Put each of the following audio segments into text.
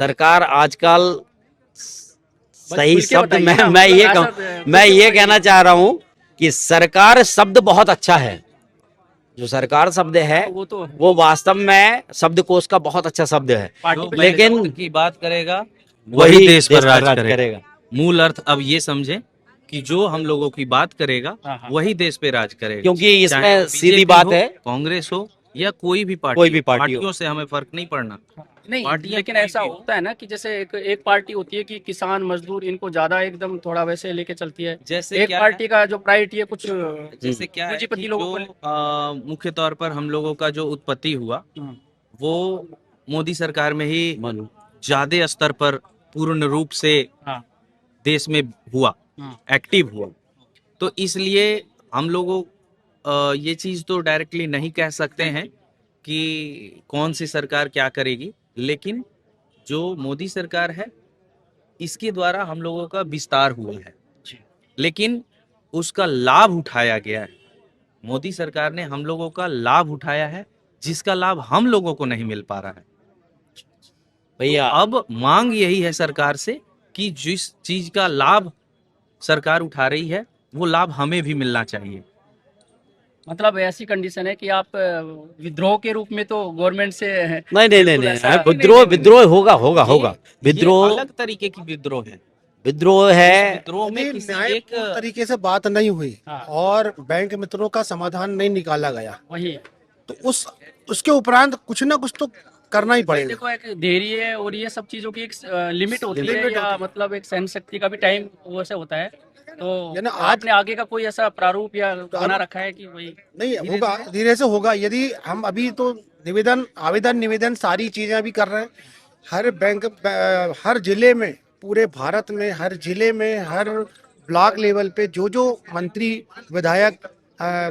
सरकार आजकल सही खुल के शब्द बताइए मैं ना, मैं मतलब ये ऐसा कहूं मैं ये कहना चाह रहा हूं कि सरकार शब्द बहुत अच्छा है। जो सरकार शब्द है वो तो वो वास्तव में शब्दकोश का बहुत अच्छा शब्द है, पार्टी जो पे लेकिन लेकिन की बात करेगा वही वही देश पर राज राज करेगा। मूल अर्थ अब ये समझे कि जो हम लोगों की बात करेगा हाँ, हाँ। वही देश पे राज करेगा। क्योंकि चाहे इसमें वो सीधी बीजेपी बात हो, है, कांग्रेस हो या कोई भी कोई पार्टी भी पार्टी हो। पार्टियों से हमें फर्क नहीं पड़ना। नहीं, पार्टियां लेकिन कोई ऐसा भी हो। होता है ना कि जैसे एक पार्टी होती है कि किसान मजदूर इनको ज्यादा एकदम थोड़ा वैसे लेके चलती है। जैसे एक क्या पार्टी का जो प्रायोरिटी है कुछ जैसे क्या है कि पूंजीपति जो लोगों को मुख्य तौर पर हम लोगों का जो उत्पत्ति हुआ हम्म, वो मोदी सरकार में ही मनु ज्यादा स्तर पर पूर्ण रूप से हाँ, देश में हुआ, एक्टिव हुआ। तो इसलिए हम लोगों ये चीज तो डायरेक्टली नहीं कह सकते हैं कि कौन सी सरकार क्या करेगी, लेकिन जो मोदी सरकार है इसके द्वारा हम लोगों का विस्तार हुआ है, लेकिन उसका लाभ उठाया गया है। मोदी सरकार ने हम लोगों का लाभ उठाया है जिसका लाभ हम लोगों को नहीं मिल पा रहा है। भैया अब मांग यही है सरकार से कि जिस चीज का लाभ सरकार उठा रही है वो लाभ हमें भी मिलना चाहिए। मतलब ऐसी कंडीशन है कि आप विद्रोह के रूप में तो गवर्नमेंट से नहीं नहीं नहीं बिल्कुल नहीं ऐसा विद्रोह विद्रोह होगा होगा ये- होगा विद्रोह अलग तरीके की विद्रोह है। विद्रोह इस है। विद्रोह में यदि किसी न्यायपूर्ण एक तरीके से बात नहीं हुई हाँ। और बैंक मित्रों का समाधान नहीं निकाला गया वही तो उसके उपरांत कुछ ना कुछ तो करना ही पड़ेगा। देखो, एक देरी है और ये सब चीजों की एक लिमिट होती है, लिमिट या होती है। मतलब एक सहन शक्ति का भी टाइम वो से होता है। तो यानी आज आपने आगे का कोई ऐसा प्रारूप या बना रखा है कि वही नहीं होगा, धीरे से होगा। यदि हम अभी तो आवेदन निवेदन सारी चीजें अभी कर रहे हैं। हर हर जिले में, पूरे भारत में हर जिले में, हर ब्लॉक लेवल पे जो मंत्री विधायक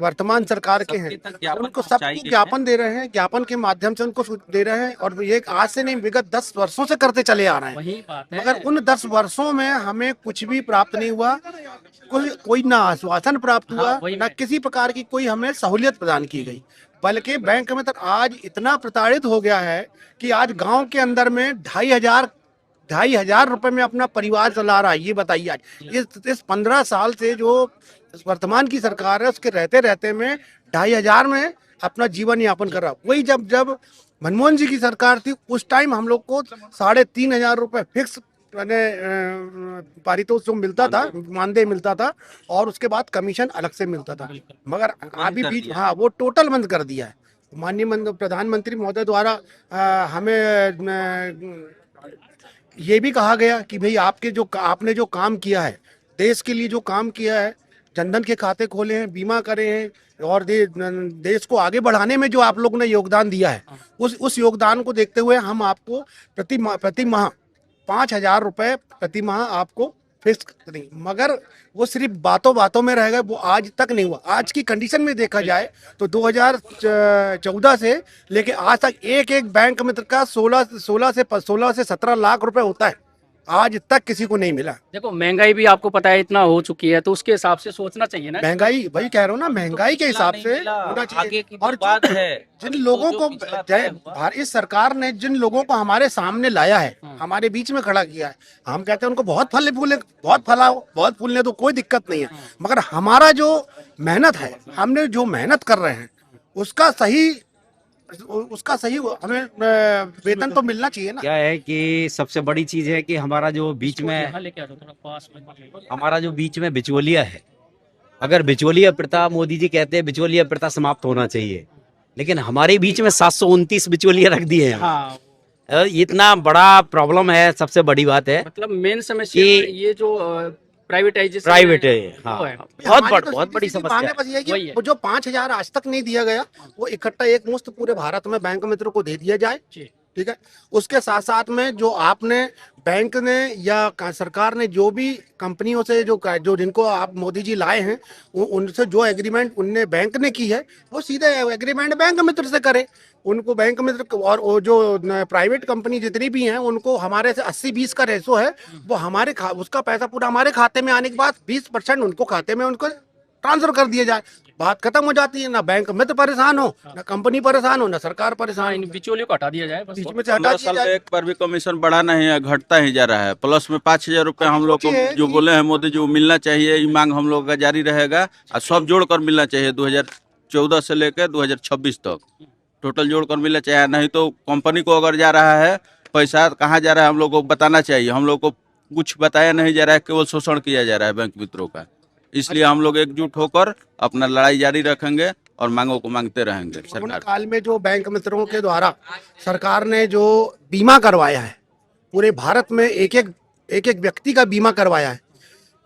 वर्तमान सरकार के हैं सबके तक ज्ञापन उनको सबको पहुंचाई गई ज्ञापन दे रहे हैं। ज्ञापन के माध्यम से उनको दे रहे हैं और ये आज से नहीं, विगत 10 वर्षों से करते चले आ रहे हैं। वही बात है। मगर उन 10 वर्षों में हमें कुछ भी प्राप्त नहीं हुआ। कोई ना आश्वासन प्राप्त हुआ, हाँ, वही ना किसी प्रकार की कोई हमें सहूलियत प्रदान की गई। बल्कि बैंक में आज इतना प्रताड़ित हो गया है कि आज गांव के अंदर में 2,500 रुपए में अपना परिवार चला रहा है। ये बताइए, आज इस 15 साल से जो वर्तमान की सरकार है उसके रहते रहते में 2,500 में अपना जीवन यापन कर रहा। वही जब मनमोहन जी की सरकार थी उस टाइम हम लोग को 3,500 रुपए फिक्स मैंने पारितोषिक जो मिलता था, मानदेय मिलता था, और उसके बाद कमीशन अलग से मिलता था। मगर अभी कर बीच दिया। हाँ वो टोटल बंद कर दिया है। माननीय प्रधानमंत्री महोदय द्वारा हमें ये भी कहा गया कि भाई आपने जो काम किया है, देश के लिए जो काम किया है, जनधन के खाते खोले हैं, बीमा करे हैं और देश को आगे बढ़ाने में जो आप लोगों ने योगदान दिया है, उस योगदान को देखते हुए हम आपको प्रति माह 5,000 रुपए प्रति माह आपको फिक्स करेंगे। मगर वो सिर्फ बातों बातों में रह गए, वो आज तक नहीं हुआ। आज की कंडीशन में देखा जाए तो 2014 से लेके आज तक एक बैंक मित्र का 16 से 17 लाख रुपए होता है, आज तक किसी को नहीं मिला। देखो, महंगाई भी आपको पता है इतना हो चुकी है, तो उसके हिसाब से सोचना चाहिए ना। महंगाई, वही कह रहा हूँ ना, महंगाई के हिसाब से मिला, होना आगे चाहिए। की और बात है जिन लोगों को इस सरकार ने जिन लोगों को हमारे सामने लाया है, हमारे बीच में खड़ा किया है, हम कहते हैं उनको बहुत फूलने दो, कोई दिक्कत नहीं है। मगर हमारा जो मेहनत है, हमने जो मेहनत कर रहे हैं उसका सही हमें वेतन तो मिलना चाहिए ना। क्या है कि सबसे बड़ी चीज है कि हमारा जो बीच में यहाँ लेके आ जाओ थोड़ा पास में। हमारा जो बीच में बिचौलिया है, अगर बिचौलिया प्रथा, मोदी जी कहते हैं बिचौलिया प्रथा समाप्त होना चाहिए, लेकिन हमारे बीच में 729 बिचौलिया रख दिए हैं। हाँ, इतना बड़ा प्रॉब्लम है। सबसे बड़ी बात है मतलब मेन समस्या ये जो प्राइवेटाइजेशन प्राइवेट है। हाँ, हमारी तो बहुत बड़ी सीधी-सीधी समस्या मांग है। बस ये है कि वही है। वो जो 5,000 आज तक नहीं दिया गया, वो इकट्ठा एक मुश्त पूरे भारत में बैंक मित्रों को दे दिया जाए। ठीक है। उसके साथ साथ में जो आपने बैंक ने या सरकार ने जो भी कंपनियों से जो जिनको आप मोदी जी लाए हैं, उनसे जो एग्रीमेंट उनने बैंक ने की है, वो सीधे एग्रीमेंट बैंक मित्र से करे। उनको बैंक मित्र और वो जो प्राइवेट कंपनी जितनी भी हैं उनको हमारे से 80-20 का रेशो है, वो उसका पैसा पूरा हमारे खाते में आने के बाद 20% उनको खाते में उनको ट्रांसफर कर दिया जाए, बात खत्म हो जाती है। ना बैंक मित्र परेशान हो, ना कंपनी परेशान हो, ना सरकार हाँ, परेशान इन हो, बिचौलियों को हटा दिया जाए बस। बीच में से हटा 15 दिया साल में जाए। एक बार भी कमीशन बढ़ा नहीं है, घटता ही जा रहा है। प्लस में 5,000 रुपये हम लोग को सोचिए जो कि- बोले हैं मोदी जी वो मिलना चाहिए, ये मांग हम लोग का जारी रहेगा और सब जोड़कर मिलना चाहिए 2014 से लेकर 2026 तक टोटल जोड़कर मिलना चाहिए। नहीं तो कंपनी को अगर जा रहा है पैसा कहाँ जा रहा है हम लोग को बताना चाहिए। हम लोग को कुछ बताया नहीं जा रहा है, केवल शोषण किया जा रहा है बैंक मित्रों का। इसलिए हम लोग एकजुट होकर अपना लड़ाई जारी रखेंगे और मांगों को मांगते रहेंगे कोरोना सरकार। काल में जो बैंक मित्रों के द्वारा सरकार ने जो बीमा करवाया है, पूरे भारत में एक एक व्यक्ति का बीमा करवाया है।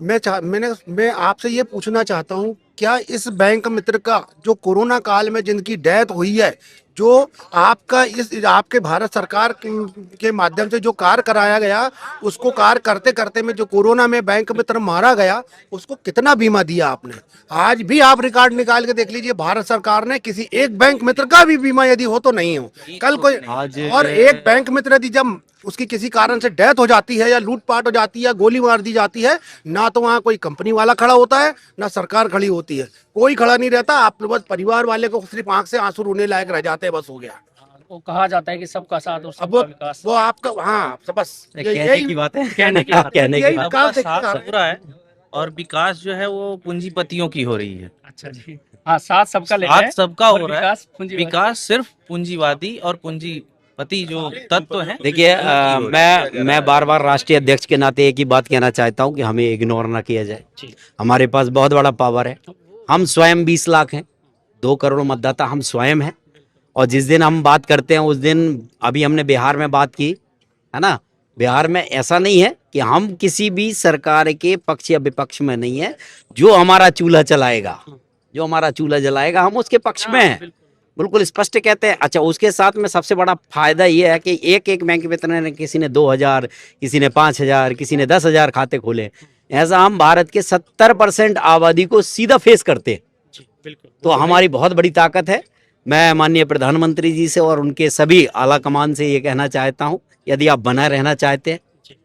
मैं आपसे ये पूछना चाहता हूँ, क्या इस बैंक मित्र का जो कोरोना काल में जिनकी डेथ हुई है, जो आपके भारत सरकार के माध्यम से जो कार्य कराया गया, उसको कार्य करते करते में जो कोरोना में बैंक मित्र मारा गया, उसको कितना बीमा दिया आपने? आज भी आप रिकॉर्ड निकाल के देख लीजिए, भारत सरकार ने किसी एक बैंक मित्र का भी बीमा यदि हो तो नहीं हो, कल कोई और एक बैंक मित्र यदि जब उसकी किसी कारण से डेथ हो जाती है या लूटपाट हो जाती है या गोली मार दी जाती है, ना तो वहाँ कोई कंपनी वाला खड़ा होता है, ना सरकार खड़ी होती है, कोई खड़ा नहीं रहता। आप लोग बस परिवार वाले को सिर्फ आंख से आंसू रोने लायक रह जाते हैं, बस हो गया। वो कहा जाता है कि सबका साथ और अब सबका विकास। वो आपका, हाँ बस कहने की बात है, कहने की बात है। कहने की यही बात। विकास सबका देखिए साथ आप। हो रहा है और विकास जो है वो पूंजीपतियों की हो रही है। अच्छा जी, हाँ, साथ सबका लेना है साथ सबका और हो रहा है, विकास पूंजीवादी। विकास सिर्फ पूंजीवादी और पूंजीपति जो तत्व हैं देखिए उनकी हो रही है। मैं बार बार राष्ट्रीय अध्यक्ष के नाते एक ही बात कहना चाहता हूं कि हमें इग्नोर ना किया जाए। जी। हमारे पास बहुत बड़ा पावर है, हम स्वयं 20 लाख हैं, 2 करोड़ मतदाता हम स्वयं हैं। और जिस दिन हम बात करते हैं उस दिन, अभी हमने बिहार में बात की है ना, बिहार में ऐसा नहीं है कि हम किसी भी सरकार के पक्ष या विपक्ष में नहीं है। जो हमारा चूल्हा चलाएगा, जो हमारा चूल्हा जलाएगा, हम उसके पक्ष में हैं, बिल्कुल स्पष्ट कहते हैं। अच्छा, उसके साथ में सबसे बड़ा फायदा ये है कि एक एक बैंक मित्र ने, किसी ने 2,000, किसी ने 5,000, किसी ने 10,000 खाते खोले। ऐसा हम भारत के 70% आबादी को सीधा फेस करते हैं। जी, बिल्कुल। तो हमारी बहुत बड़ी ताकत है। मैं माननीय प्रधानमंत्री जी से और उनके सभी आला कमान से ये कहना चाहता हूँ, यदि आप बना रहना चाहते हैं,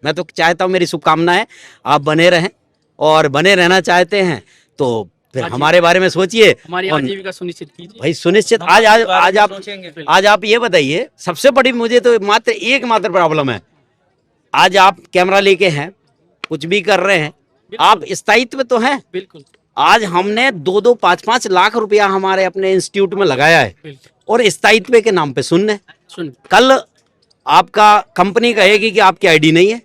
मैं तो चाहता हूँ, मेरी शुभकामनाएं, आप बने रहें और बने रहना चाहते हैं तो फिर हमारे बारे में सोचिए। हमारी और आजीविका सुनिश्चित कीजिए। भाई सुनिश्चित, हम आज इस आज बारे आज में आप सोचेंगे फिर। आज आप ये बताइए, सबसे बड़ी मुझे तो मात्र प्रॉब्लम है। आज आप कैमरा लेके हैं, कुछ भी कर रहे हैं, आप स्थायित्व तो हैं। बिल्कुल आज हमने 2-2, 5-5 लाख रुपया हमारे अपने इंस्टीट्यूट में लगाया है बिल्कुल। और स्थायित्व के नाम पे सुनने, सुन, कल आपका कंपनी कहेगी कि आपकी आईडी नहीं है,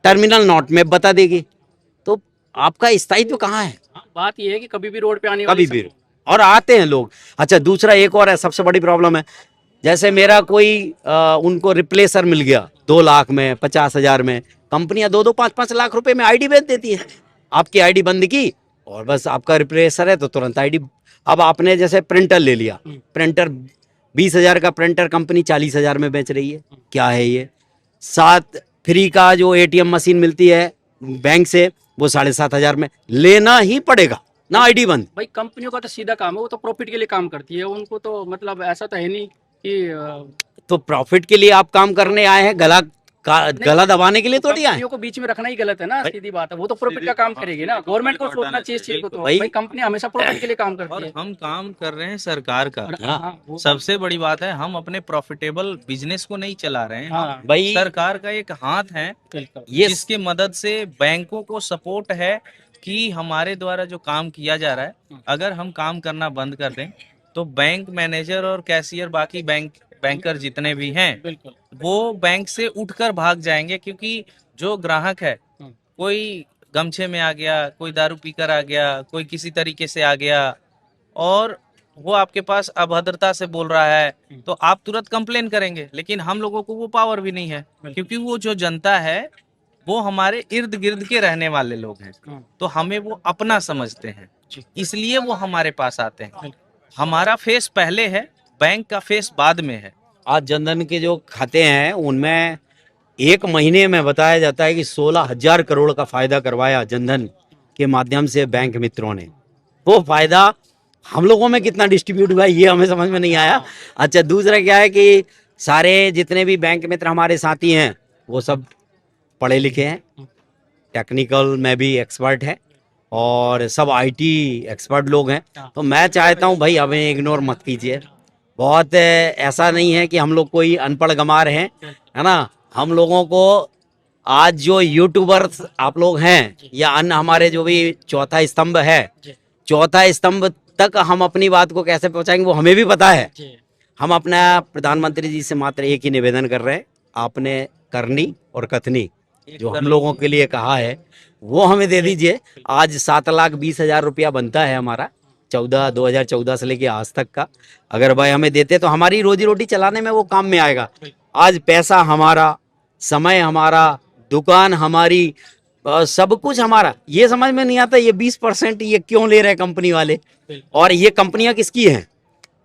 टर्मिनल नॉट में बता देगी, तो आपका स्थायित्व कहाँ है? हाँ, बात ये है कि कभी भी रोड पे आने कभी वाली भी, और आते हैं लोग। अच्छा, दूसरा एक और है, सबसे बड़ी प्रॉब्लम है, जैसे मेरा कोई उनको रिप्लेसर मिल गया 2 लाख में, 50,000 में, कंपनियां 2-2, 5-5 लाख रुपए में आईडी बेच देती है। आपकी आईडी बंद की और बस आपका रिप्लेसर है तो तुरंत आईडी। अब आपने जैसे प्रिंटर ले लिया, प्रिंटर 20,000 का प्रिंटर कंपनी 40,000 में बेच रही है, क्या है ये? 7 फ्री का जो एटीएम मशीन मिलती है बैंक से, वो 7,500 में लेना ही पड़ेगा ना, आईडी बंद। भाई कंपनियों का तो सीधा काम है, वो तो प्रॉफिट के लिए काम करती है। उनको तो मतलब ऐसा तो है नहीं कि तो प्रॉफिट के लिए आप काम करने आए हैं, गला दबाने के लिए थोड़ी आए हैं। कंपनियों को बीच में रखना ही गलत है ना, सीधी बात है। वो तो प्रॉफिट का काम करेगी ना, गवर्नमेंट को सोचना चाहिए इस चीज को। तो भाई- भाई कंपनी हमेशा प्रॉफिट के लिए काम करती और है। हम काम कर रहे हैं सरकार का। और- हाँ। हाँ, वो- सबसे बड़ी बात है, हम अपने प्रॉफिटेबल बिजनेस को नहीं चला रहे हैं। हाँ, भाई सरकार का एक हाथ है बिल्कुल। ये जिसकी मदद से बैंकों को सपोर्ट है कि हमारे द्वारा जो काम किया जा रहा है, अगर हम काम करना बंद कर दें तो बैंक मैनेजर और कैशियर, बाकी बैंकर जितने भी हैं, बिल्कुल वो बैंक से उठकर भाग जाएंगे। क्योंकि जो ग्राहक है, कोई गमछे में आ गया, कोई दारू पीकर आ गया, कोई किसी तरीके से आ गया और वो आपके पास अभद्रता से बोल रहा है, तो आप तुरंत कंप्लेन करेंगे। लेकिन हम लोगों को वो पावर भी नहीं है, क्योंकि वो जो जनता है वो हमारे इर्द गिर्द के रहने वाले लोग हैं, तो हमें वो अपना समझते हैं, इसलिए वो हमारे पास आते हैं। हमारा फेस पहले है, बैंक का फेस बाद में है। आज जनधन के जो खाते हैं उनमें एक महीने में बताया जाता है कि 16,000 करोड़ का फायदा करवाया जनधन के माध्यम से बैंक मित्रों ने। वो फायदा हम लोगों में कितना डिस्ट्रीब्यूट हुआ ये हमें समझ में नहीं आया। अच्छा, दूसरा क्या है कि सारे जितने भी बैंक मित्र हमारे साथी हैं वो सब पढ़े लिखे हैं, टेक्निकल में भी एक्सपर्ट हैं और सब आईटी एक्सपर्ट लोग हैं। तो मैं चाहता हूं भाई हमें इग्नोर मत कीजिए। बहुत ऐसा नहीं है कि हम लोग कोई अनपढ़ गंवार हैं, है ना। हम लोगों को आज जो यूट्यूबर्स आप लोग हैं या अन्य हमारे जो भी चौथा स्तंभ है, चौथा स्तंभ तक हम अपनी बात को कैसे पहुंचाएंगे वो हमें भी पता है। हम अपना प्रधानमंत्री जी से मात्र एक ही निवेदन कर रहे हैं, आपने करनी और कथनी जो हम लोगों के लिए कहा है वो हमें दे दीजिए। आज 7,20,000 रुपया बनता है हमारा 2014 से लेके आज तक का। अगर भाई हमें देते तो हमारी रोजी रोटी चलाने में वो काम में आएगा। आज पैसा हमारा, समय हमारा, दुकान हमारी, सब कुछ हमारा। ये समझ में नहीं आता ये 20% ये क्यों ले रहे हैं कंपनी वाले। और ये कंपनियां किसकी हैं?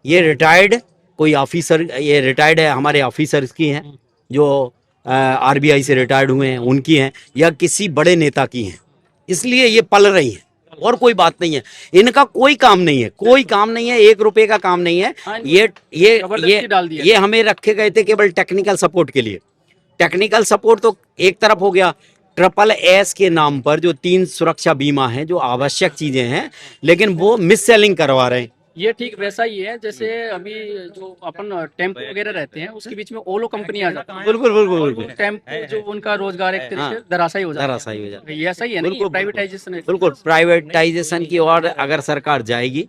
ये रिटायर्ड कोई ऑफिसर, ये रिटायर्ड है हमारे ऑफिसर्स की हैं जो आरबीआई से रिटायर्ड हुए हैं उनकी हैं, या किसी बड़े नेता की हैं, इसलिए ये पल रही हैं और कोई बात नहीं है। इनका कोई काम नहीं है, कोई काम नहीं है, 1 रुपए का काम नहीं है। जबरदस्ती डाल दिया। ये हमें रखे गए थे केवल टेक्निकल सपोर्ट के लिए। टेक्निकल सपोर्ट तो एक तरफ हो गया, ट्रिपल एस के नाम पर जो 3 सुरक्षा बीमा है जो आवश्यक चीजें हैं, लेकिन वो मिस सेलिंग करवा रहे हैं। ये ठीक वैसा ही है जैसे अभी जो अपन टेम्पो वगैरह रहते हैं उसके बीच में ओलो कंपनी आ जाती है। बिल्कुल बिल्कुल बिल्कुल टेम्पो जो उनका रोजगार एक तरीके से धराशायी हो जाता धराशायी हो जाता है। ये ऐसा ही है ना, बिल्कुल, प्राइवेटाइजेशन है। बिल्कुल प्राइवेटाइजेशन की ओर अगर सरकार जाएगी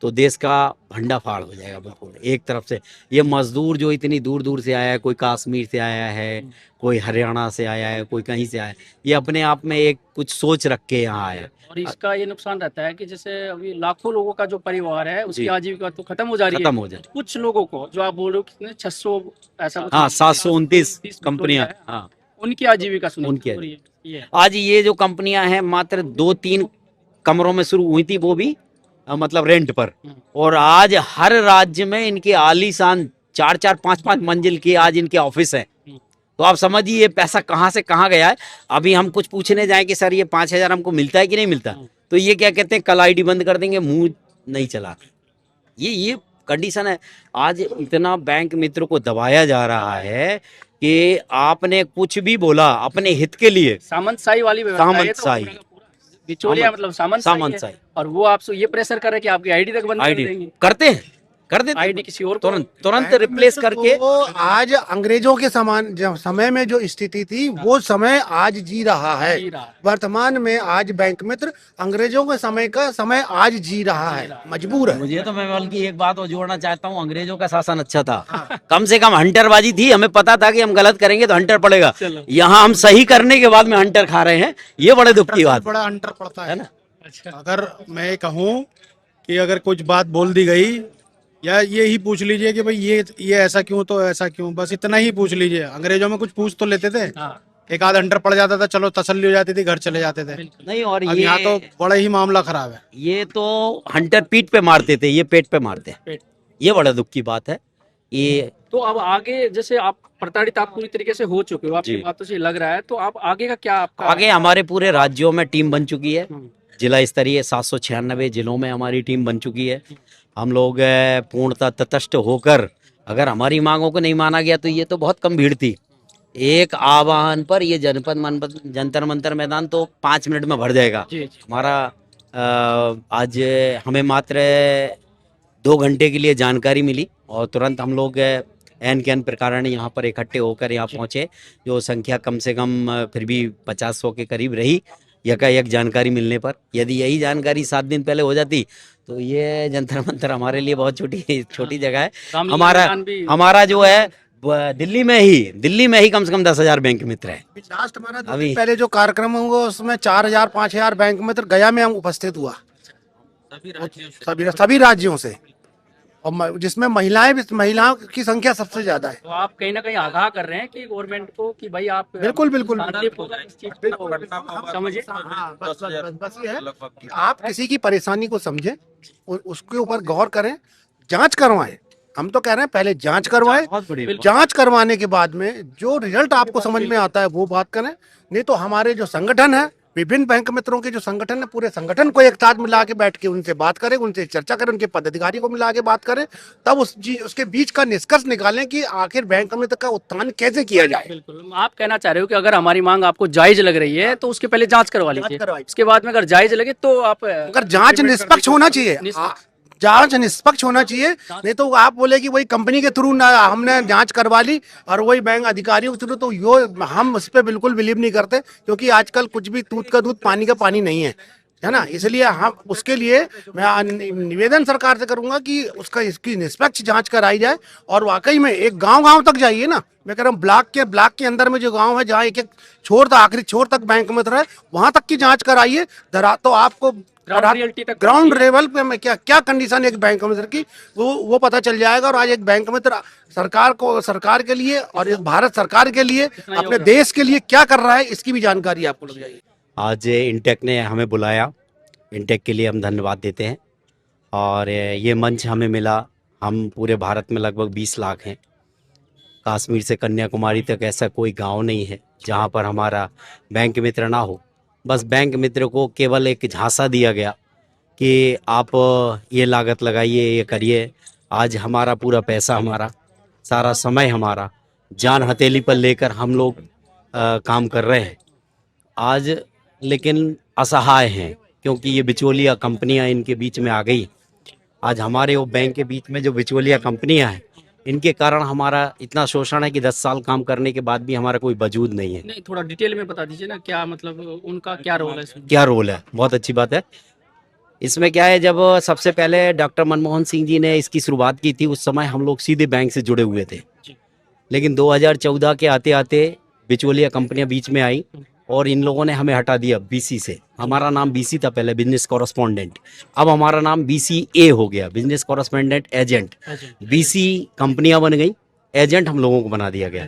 तो देश का भंडाफाड़ हो जाएगा। बिल्कुल एक तरफ से ये मजदूर जो इतनी दूर दूर से आया है, कोई कश्मीर से आया है, कोई हरियाणा से आया है, कोई कहीं से आया है, ये अपने आप में एक कुछ सोच रख के यहाँ आया है। और इसका ये नुकसान रहता है कि जैसे अभी लाखों लोगों का जो परिवार है उसकी जी। आजीविका तो खत्म हो जा रही है। खत्म हो जाए। कुछ लोगों को जो आप बोल रहे हो कितने 600 ऐसा कुछ, हाँ 729 30 कंपनियां, है, हाँ उनकी आजीविका उनकी सुनिश्चित हो रही है। ये है। आज ये जो कंपनियां हैं मात्र 2-3 कमरों में शुरू हुई थी, वो भी मतलब रेंट पर, और आज हर राज्य में इनके आलीशान 4-4, 5-5 मंजिल के आज इनके ऑफिस हैं। तो आप समझिए ये पैसा कहाँ से कहाँ गया है। अभी हम कुछ पूछने जाए कि सर ये 5,000 हमको मिलता है कि नहीं मिलता, तो ये क्या कहते हैं कल आईडी बंद कर देंगे, मुंह नहीं चला। ये कंडीशन है। आज इतना बैंक मित्र को दबाया जा रहा है कि आपने कुछ भी बोला अपने हित के लिए, सामंतशाही वाली व्यवस्था है ये तो सामंतशाही। पूरा का पूरा। बिचौलिया मतलब सामंतशाही है। और वो आपसे ये प्रेशर कर रहे हैं कि आपकी आईडी तक बंद कर आईडी देंगे। करते हैं, कर देते हैं। आईडी किसी और को तुरंत रिप्लेस करके। तो आज अंग्रेजों के समान जो समय में जो स्थिति थी वो समय आज जी रहा है। जी रहा है। वर्तमान में आज बैंक मित्र अंग्रेजों के समय का समय आज जी रहा है, मजबूर है। मुझे तो मैं बल्कि एक बात और जोड़ना चाहता हूँ, अंग्रेजों का शासन अच्छा था। कम से कम हंटरबाजी थी, हमें पता था कि हम गलत करेंगे तो हंटर पड़ेगा। यहाँ हम सही करने के बाद में हंटर खा रहे हैं, ये बड़े दुख की बात बड़ा अंतर पड़ता है ना। अगर मैं कहूँ कि अगर कुछ बात बोल दी गई या ये ही पूछ लीजिए कि भाई ये ऐसा क्यों तो ऐसा क्यों, बस इतना ही पूछ लीजिए। अंग्रेजों में कुछ पूछ तो लेते थे, एक आध अंडर पड़ जाता था, चलो तसल्ली हो जाती थी, घर चले जाते थे। नहीं, और अब यहाँ तो बड़ा ही मामला खराब है। ये तो हंटर पीठ पे मारते थे, ये पेट पे मारते हैं। ये बड़ा दुख की बात है। ये तो अब आगे जैसे आप प्रताड़ित आप पूरी तरीके से हो चुके हो, आपकी जी। बातों से लग रहा है, तो आप आगे का क्या आपका आगे हमारे पूरे राज्यों में टीम बन चुकी है, जिला स्तरीय 796 जिलों में हमारी टीम बन चुकी है। हम लोग पूर्णतः तटस्थ होकर, अगर हमारी मांगों को नहीं माना गया तो ये तो बहुत कम भीड़ थी। एक आह्वान पर ये जंतर मंतर मैदान तो 5 मिनट में भर जाएगा। जी। हमारा आज हमें मात्र 2 घंटे के लिए जानकारी मिली और तुरंत हम लोग एन के एन प्रकार यहाँ पर इकट्ठे होकर यहाँ पहुँचे, जो संख्या कम से कम फिर भी 50-100 के करीब रही यकायक जानकारी मिलने पर। यदि यही जानकारी 7 दिन पहले हो जाती तो ये जंतर मंतर हमारे लिए बहुत छोटी जगह है। हमारा जो है दिल्ली में ही कम से कम 10,000 बैंक मित्र है। लास्ट हमारा 2 अभी दिन पहले जो कार्यक्रम हुआ उसमें 4,000-5,000 बैंक मित्र गया में हम उपस्थित हुआ, सभी राज्यों से, और जिसमें महिलाओं की संख्या सबसे ज्यादा है। तो आप कहीं ना कहीं आगाह कर रहे हैं कि गवर्नमेंट को कि भाई आप बिल्कुल बिल्कुल शांतिपूर्वक इस चीज को समझिए। बस ये है कि आप किसी की परेशानी को समझें और उसके ऊपर गौर करें, जांच करवाएं। हम तो कह रहे हैं पहले जांच करवाएं, बहुत बड़ी जांच करवाने के बाद में जो रिजल्ट आपको समझ में आता है वो बात करें। नहीं तो हमारे जो संगठन है विभिन्न बैंक मित्रों के जो संगठन है, पूरे संगठन को एक साथ मिला के बैठ के उनसे बात करें, उनसे चर्चा करें, उनके पदाधिकारी को मिला के बात करें, तब उसके बीच का निष्कर्ष निकालें कि आखिर बैंक मित्र का उत्थान कैसे किया जाए। बिल्कुल, आप कहना चाह रहे हो कि अगर हमारी मांग आपको जायज लग रही है तो उसके पहले जांच करवा लीजिए, करवाइए। उसके बाद में अगर जायज लगे तो आप अगर जांच निष्पक्ष होना चाहिए, जांच निष्पक्ष होना चाहिए, नहीं तो आप बोले कि वही कंपनी के थ्रू ना हमने जांच करवा ली और वही बैंक अधिकारियों के थ्रू, तो यो हम उस पर बिल्कुल बिलीव नहीं करते, क्योंकि आजकल कुछ भी दूध का दूध पानी का पानी नहीं है ना। इसलिए हम उसके लिए मैं निवेदन सरकार से करूंगा कि इसकी निष्पक्ष जांच कराई जाए और वाकई में एक गांव तक जाइए ना। मैं कह रहा हूँ ब्लॉक के अंदर में जो गांव है, जहाँ एक एक छोर तक, आखिरी छोर तक बैंक मित्र है, वहां तक की जांच कराइए, तो आपको ग्राउंड लेवल पे में क्या कंडीशन है एक बैंक मित्र की, वो पता चल जाएगा। और आज एक बैंक मित्र सरकार के लिए और इस भारत सरकार के लिए, अपने देश के लिए क्या कर रहा है, इसकी भी जानकारी आपको लग जाएगी। आज इंटेक ने हमें बुलाया, इंटेक के लिए हम धन्यवाद देते हैं। और ये मंच हमें मिला, हम पूरे भारत में लगभग 20 लाख हैं। कश्मीर से कन्याकुमारी तक ऐसा कोई गांव नहीं है जहां पर हमारा बैंक मित्र ना हो। बस बैंक मित्र को केवल एक झांसा दिया गया कि आप ये लागत लगाइए, ये करिए। आज हमारा पूरा पैसा, हमारा सारा समय, हमारा जान हथेली पर लेकर हम लोग काम कर रहे हैं आज, लेकिन असहाय हैं क्योंकि ये बिचौलिया कंपनियां इनके बीच में आ गई। आज हमारे वो बैंक के बीच में जो बिचौलिया कंपनियां हैं, इनके कारण हमारा इतना शोषण है कि 10 साल काम करने के बाद भी हमारा कोई वजूद नहीं है। नहीं, थोड़ा डिटेल में बता दीजिए ना, क्या मतलब उनका क्या रोल है इसमें? क्या रोल है? बहुत अच्छी बात है। इसमें क्या है, जब सबसे पहले डॉक्टर मनमोहन सिंह जी ने इसकी शुरुआत की थी, उस समय हम लोग सीधे बैंक से जुड़े हुए थे। लेकिन 2014 के आते आते बिचौलिया कंपनियां बीच में आई और इन लोगों ने हमें हटा दिया बीसी से। हमारा नाम बीसी था पहले, बिजनेस कॉरेस्पॉन्डेंट। अब हमारा नाम बीसीए हो गया, बिजनेस कॉरेस्पॉन्डेंट एजेंट। बीसी कंपनियां बन गई, एजेंट हम लोगों को बना दिया गया।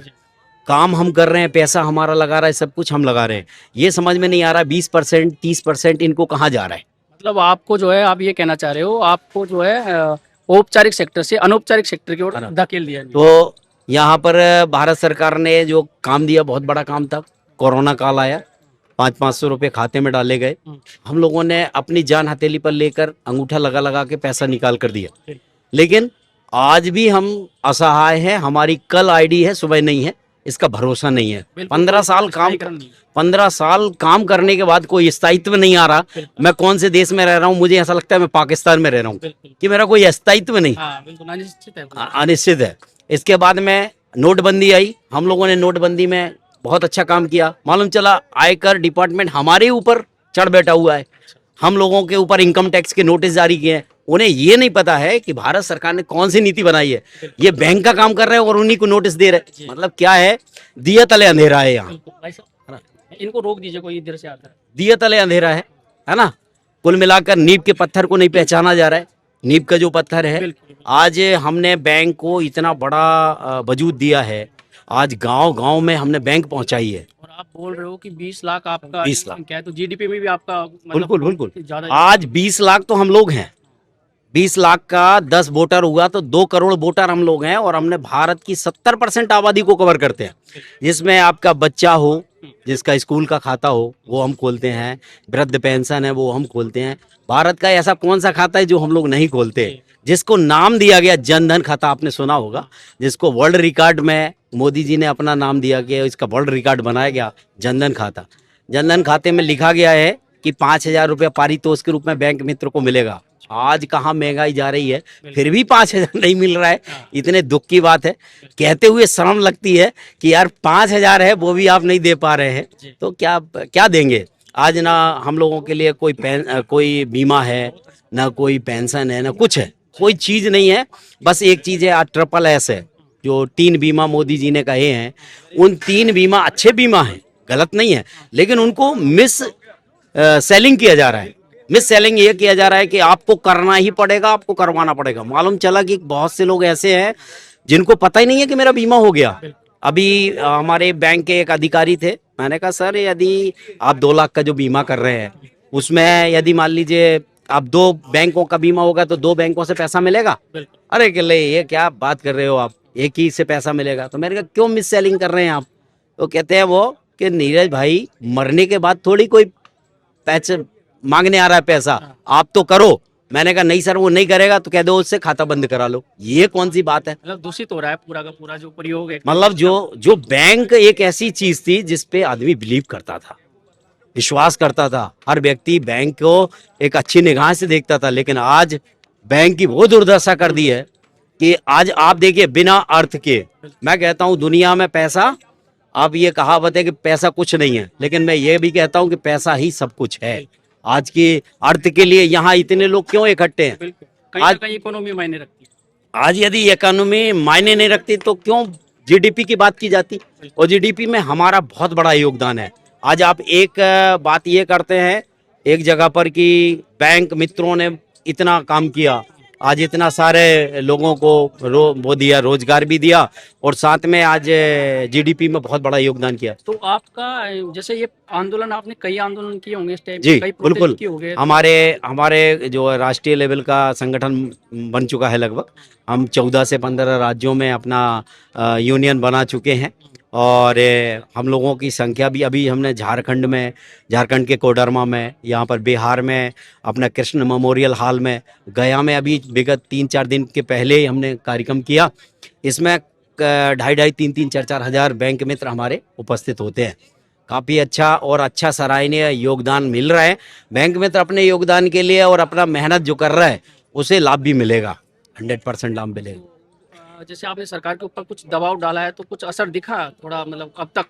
काम हम कर रहे हैं, पैसा हमारा लगा रहा है, सब कुछ हम लगा रहे हैं। ये समझ में नहीं आ रहा 20% 30% इनको कहाँ जा रहा है। मतलब आपको जो है, आप ये कहना चाह रहे हो, आपको जो है औपचारिक सेक्टर से अनौपचारिक सेक्टर की ओर धकेल दिया। तो यहाँ पर भारत सरकार ने जो काम दिया, बहुत बड़ा काम था। कोरोना काल आया, 500 रुपये खाते में डाले गए। हम लोगों ने अपनी जान हथेली पर लेकर अंगूठा लगा लगा के पैसा निकाल कर दिया। लेकिन आज भी हम असहाय हैं। हमारी कल आईडी है, सुबह नहीं है, इसका भरोसा नहीं है। 15 साल काम करने के बाद कोई स्थायित्व नहीं आ रहा। मैं कौन से देश में रह रहा हूँ, मुझे ऐसा लगता है मैं पाकिस्तान में रह रहा हूँ कि मेरा कोई स्थायित्व नहीं, अनिश्चित है। इसके बाद में नोटबंदी आई, हम लोगों ने नोटबंदी में बहुत अच्छा काम किया। मालूम चला आयकर डिपार्टमेंट हमारे ऊपर चढ़ बैठा हुआ है, हम लोगों के ऊपर इनकम टैक्स के नोटिस जारी किए हैं। उन्हें ये नहीं पता है कि भारत सरकार ने कौन सी नीति बनाई है। ये बैंक का काम कर रहे हैं और उन्हीं को नोटिस दे रहे। मतलब क्या है, दिया तले अंधेरा है यहाँ। इनको रोक दीजिए, कोई इधर से आता है। दिया तले अंधेरा है ना। कुल मिलाकर नींव के पत्थर को नहीं पहचाना जा रहा है। नींव का जो पत्थर है, आज हमने बैंक को इतना बड़ा वजूद दिया है। आज गांव में हमने बैंक पहुंचाई है। और आप बोल रहे हो कि 20 लाख आपका 20 लाख क्या है, तो जीडीपी में भी आपका बिल्कुल ज्यादा। आज 20 लाख तो हम लोग हैं। 20 लाख का 10 वोटर हुआ तो 2 करोड़ वोटर हम लोग हैं। और हमने भारत की 70% आबादी को कवर करते हैं, जिसमें आपका बच्चा हो, जिसका स्कूल का खाता हो, वो हम खोलते हैं। वृद्ध पेंशन है, वो हम खोलते हैं। भारत का ऐसा कौन सा खाता है जो हम लोग नहीं खोलते? जिसको नाम दिया गया जनधन खाता, आपने सुना होगा, जिसको वर्ल्ड रिकॉर्ड में मोदी जी ने अपना नाम दिया गया, इसका वर्ल्ड रिकॉर्ड बनाया गया, जनधन खाता। जनधन खाते में लिखा गया है कि 5,000 रुपया पारितोष के रूप में बैंक मित्र को मिलेगा। आज कहाँ महंगाई जा रही है, फिर भी 5,000 नहीं मिल रहा है। इतने दुख की बात है, कहते हुए शर्म लगती है कि यार 5,000 है, वो भी आप नहीं दे पा रहे हैं, तो क्या देंगे। आज ना हम लोगों के लिए कोई बीमा है, ना कोई पेंशन है, ना कुछ है, कोई चीज़ नहीं है। बस एक चीज़ है, आज SSS है, जो 3 बीमा मोदी जी ने कहे हैं। उन 3 बीमा अच्छे बीमा हैं, गलत नहीं है, लेकिन उनको मिस सेलिंग किया जा रहा है। मिस सेलिंग ये किया जा रहा है कि आपको करना ही पड़ेगा, आपको करवाना पड़ेगा। मालूम चला कि बहुत से लोग ऐसे हैं जिनको पता ही नहीं है कि मेरा बीमा हो गया। अभी हमारे बैंक के एक अधिकारी थे, मैंने कहा सर यदि आप 2 लाख का जो बीमा कर रहे हैं, उसमें यदि मान लीजिए आप 2 बैंकों का बीमा होगा तो 2 बैंकों से पैसा मिलेगा। अरे कि ले, ये क्या बात कर रहे हो आप, एक ही से पैसा मिलेगा। तो मैंने कहा क्यों मिस सेलिंग कर रहे हैं आप? तो कहते हैं वो कि नीरज भाई, मरने के बाद थोड़ी कोई पैसे मांगने आ रहा है पैसा, आप तो करो। मैंने कहा नहीं सर वो नहीं करेगा तो कह दो उससे खाता बंद करा लो। ये कौन सी बात है? मतलब दूषित हो रहा है पूरा का पूरा जो प्रयोग है। मतलब जो बैंक एक ऐसी चीज थी जिसपे आदमी बिलीव करता था, विश्वास करता था, हर व्यक्ति बैंक को एक अच्छी निगाह से देखता था। लेकिन आज बैंक की वो दुर्दशा कर दी है कि आज आप देखिए बिना अर्थ के, मैं कहता हूं दुनिया में पैसा, आप ये कहावत है कि पैसा कुछ नहीं है, लेकिन मैं ये भी कहता हूं कि पैसा ही सब कुछ है। आज के अर्थ के लिए यहाँ इतने लोग क्यों इकट्ठे हैं? बिल्कुल, कहीं ना कहीं इकोनॉमी मायने रखती है। आज यदि इकोनॉमी मायने नहीं रखती तो क्यों जीडीपी की बात की जाती? और जीडीपी में हमारा बहुत बड़ा योगदान है। आज आप एक बात ये करते हैं एक जगह पर कि बैंक मित्रों ने इतना काम किया, आज इतना सारे लोगों को वो दिया, रोजगार भी दिया, और साथ में आज जीडीपी में बहुत बड़ा योगदान किया। तो आपका जैसे ये आंदोलन, आपने कई आंदोलन किए होंगे इस टाइम, जी कई प्रोटेस्ट बिल्कुल, किए होंगे। हमारे जो राष्ट्रीय लेवल का संगठन बन चुका है लगभग, हम 14 से 15 राज्यों में अपना यूनियन बना चुके हैं। और हम लोगों की संख्या भी, अभी हमने झारखंड के कोडरमा में, यहाँ पर बिहार में अपना कृष्ण मेमोरियल हॉल में, गया में अभी विगत 3-4 दिन के पहले हमने कार्यक्रम किया। इसमें 2,500-3,000-4,000 हजार बैंक मित्र हमारे उपस्थित होते हैं। काफ़ी अच्छा और अच्छा सराहनीय योगदान मिल रहा है। बैंक मित्र अपने योगदान के लिए और अपना मेहनत जो कर रहा है उसे लाभ भी मिलेगा, 100% लाभ मिलेगा। जैसे आपने सरकार के ऊपर कुछ दबाव डाला है तो कुछ असर दिखा थोड़ा, मतलब अब तक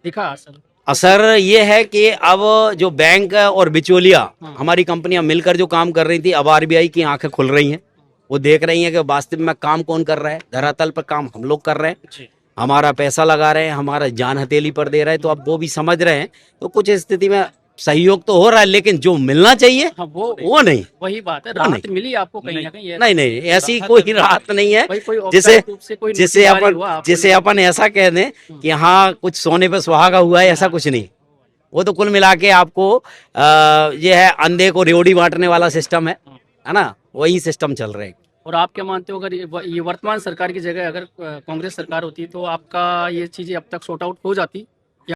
दिखा असर ये है कि अब जो बैंक और बिचौलिया हमारी कंपनियां मिलकर जो काम कर रही थी, अब आरबीआई की आंखें खुल रही हैं। वो देख रही हैं कि वास्तव में काम कौन कर रहा है, धरातल पर काम हम लोग कर रहे हैं, हमारा पैसा लगा रहे हैं, हमारा जान हथेली पर दे रहे हैं। तो अब वो भी समझ रहे हैं, तो कुछ स्थिति में सहयोग तो हो रहा है, लेकिन जो मिलना चाहिए वो नहीं। वही बात है, वो राहत नहीं। मिली आपको कहीं ना कहीं? नहीं, ऐसी कोई राहत नहीं है भाई कोई जिसे औपचारिक रूप से कोई नोटिफाई हुआ आपको? जिसे अपन ऐसा कह दें कि हाँ कुछ सोने पे सुहागा हुआ है, ऐसा कुछ नहीं। वो तो कुल मिला के आपको ये है, अंधे को रेवड़ी बांटने वाला सिस्टम है ना, वही सिस्टम चल रहे हैं। और आप क्या मानते हो, अगर ये वर्तमान सरकार की जगह अगर कांग्रेस सरकार होती तो आपका ये चीजें अब तक सॉर्ट आउट हो जाती?